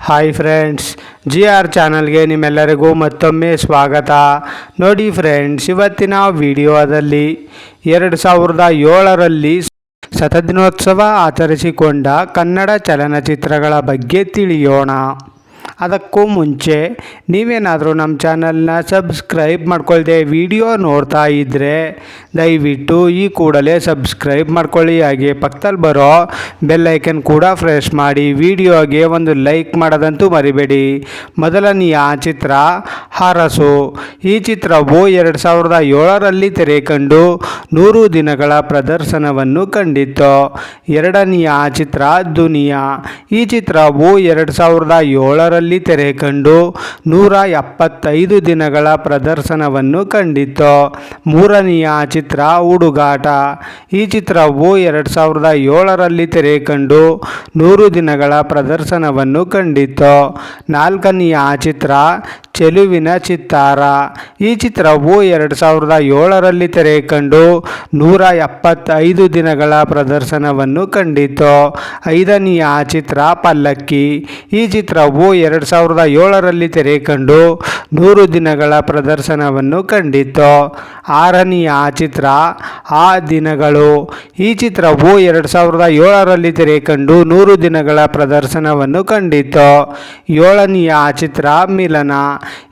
Hi friends, G R ಚಾನಲ್ಗೆ ನಿಮ್ಮೆಲ್ಲರಿಗೂ ಮತ್ತೊಮ್ಮೆ ಸ್ವಾಗತ. ನೋಡಿ ಫ್ರೆಂಡ್ಸ್, ಇವತ್ತಿನ ವಿಡಿಯೋದಲ್ಲಿ 2007ರಲ್ಲಿ ಶತದಿನೋತ್ಸವ ಆಚರಿಸಿಕೊಂಡ ಕನ್ನಡ ಚಲನಚಿತ್ರಗಳ ಬಗ್ಗೆ ತಿಳಿಯೋಣ. ಅದಕ್ಕೂ ಮುಂಚೆ ನೀವೇನಾದರೂ ನಮ್ಮ ಚಾನಲ್ನ ಸಬ್ಸ್ಕ್ರೈಬ್ ಮಾಡ್ಕೊಳ್ದೆ ವಿಡಿಯೋ ನೋಡ್ತಾ ಇದ್ದರೆ ದಯವಿಟ್ಟು ಈ ಕೂಡಲೇ ಸಬ್ಸ್ಕ್ರೈಬ್ ಮಾಡ್ಕೊಳ್ಳಿ. ಹಾಗೆ ಪಕ್ಕದಲ್ಲಿ ಬರೋ ಬೆಲ್ಲೈಕನ್ ಕೂಡ ಪ್ರೆಸ್ ಮಾಡಿ. ವಿಡಿಯೋಗೆ ಒಂದು ಲೈಕ್ ಮಾಡೋದಂತೂ ಮರಿಬೇಡಿ. ಮೊದಲನೆಯ ಚಿತ್ರ ಅರಸು. ಈ ಚಿತ್ರವು 2007ರಲ್ಲಿ ತೆರೆ ಕಂಡು 100 ದಿನಗಳ ಪ್ರದರ್ಶನವನ್ನು ಕಂಡಿತ್ತು. ಎರಡನೆಯ ಚಿತ್ರ ದುನಿಯಾ. ಈ ಚಿತ್ರವು 2007ರಲ್ಲಿ ತೆರೆ ಕಂಡು 175 ದಿನಗಳ ಪ್ರದರ್ಶನವನ್ನು ಕಂಡಿತ್ತು. ಮೂರನೆಯ ಚಿತ್ರ ಹುಡುಗಾಟ. ಈ ಚಿತ್ರವು 2007ರಲ್ಲಿ ತೆರೆ ಕಂಡು 100 ದಿನಗಳ ಪ್ರದರ್ಶನವನ್ನು ಕಂಡಿತ್ತು. ನಾಲ್ಕನೆಯ ಚಿತ್ರ ಚೆಲುವಿನ ಚಿತ್ತಾರ. ಈ ಚಿತ್ರವು 2007ರಲ್ಲಿ ತೆರೆ ಕಂಡು 175 ದಿನಗಳ ಪ್ರದರ್ಶನವನ್ನು ಕಂಡಿತ್ತು. ಐದನೆಯ ಚಿತ್ರ ಪಲ್ಲಕ್ಕಿ. ಈ ಚಿತ್ರವು 2007ರಲ್ಲಿ ತೆರೆ ಕಂಡು 100 ದಿನಗಳ ಪ್ರದರ್ಶನವನ್ನು ಕಂಡಿತ್ತು. ಆರನೆಯ ಚಿತ್ರ ಆ ದಿನಗಳು. ಈ ಚಿತ್ರವು 2007ರಲ್ಲಿ ತೆರೆ ಕಂಡು 100 ದಿನಗಳ ಪ್ರದರ್ಶನವನ್ನು ಕಂಡಿತ್ತು. ಏಳನೆಯ ಚಿತ್ರ ಮಿಲನ.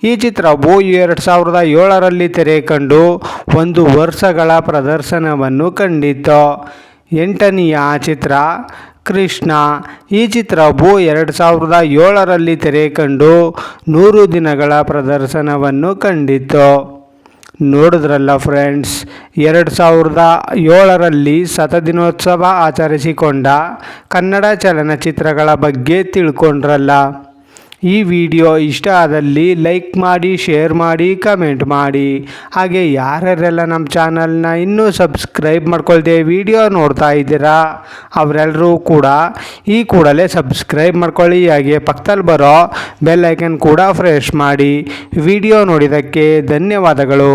ಈ ಚಿತ್ರವು 2007ರಲ್ಲಿ ತೆರೆ ಕಂಡು 1 ವರ್ಷಗಳ ಪ್ರದರ್ಶನವನ್ನು ಕಂಡಿತ್ತು. ಎಂಟನೆಯ ಚಿತ್ರ ಕೃಷ್ಣ. ಈ ಚಿತ್ರವು 2007ರಲ್ಲಿ ತೆರೆ ಕಂಡು 100 ದಿನಗಳ ಪ್ರದರ್ಶನವನ್ನು ಕಂಡಿತ್ತು. ನೋಡಿದ್ರಲ್ಲ ಫ್ರೆಂಡ್ಸ್, 2007ರಲ್ಲಿ ಶತದಿನೋತ್ಸವ ಆಚರಿಸಿಕೊಂಡ ಕನ್ನಡ ಚಲನಚಿತ್ರಗಳ ಬಗ್ಗೆ ತಿಳ್ಕೊಂಡ್ರಲ್ಲ. ಈ ವಿಡಿಯೋ ಇಷ್ಟ ಆದಲ್ಲಿ ಲೈಕ್ ಮಾಡಿ, ಶೇರ್ ಮಾಡಿ, ಕಮೆಂಟ್ ಮಾಡಿ. ಹಾಗೆ ಯಾರ್ಯಾರೆಲ್ಲ ನಮ್ಮ ಚಾನಲ್ನ ಇನ್ನೂ ಸಬ್ಸ್ಕ್ರೈಬ್ ಮಾಡ್ಕೊಳ್ದೆ ವಿಡಿಯೋ ನೋಡ್ತಾ ಇದ್ದೀರಾ ಅವರೆಲ್ಲರೂ ಕೂಡ ಈ ಕೂಡಲೇ ಸಬ್ಸ್ಕ್ರೈಬ್ ಮಾಡ್ಕೊಳ್ಳಿ. ಹಾಗೆ ಪಕ್ಕದಲ್ಲಿ ಬರೋ ಬೆಲ್ ಐಕನ್ ಕೂಡ ಪ್ರೆಸ್ ಮಾಡಿ. ವಿಡಿಯೋ ನೋಡಿದ್ದಕ್ಕೆ ಧನ್ಯವಾದಗಳು.